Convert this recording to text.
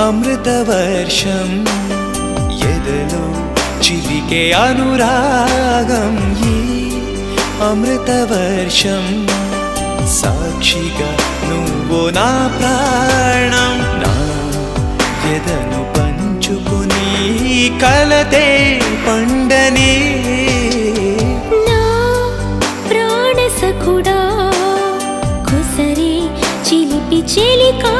అమృతవర్షం ఎదలో చిలికే అనురాగం ఈ అమృతవర్షం సాక్షిగా నువ్వు నా ప్రాణం నా ఎదను పంచుకుని కలతే పండని నా ప్రాణ సఖుడా కుసరే చిలిపి చెలికా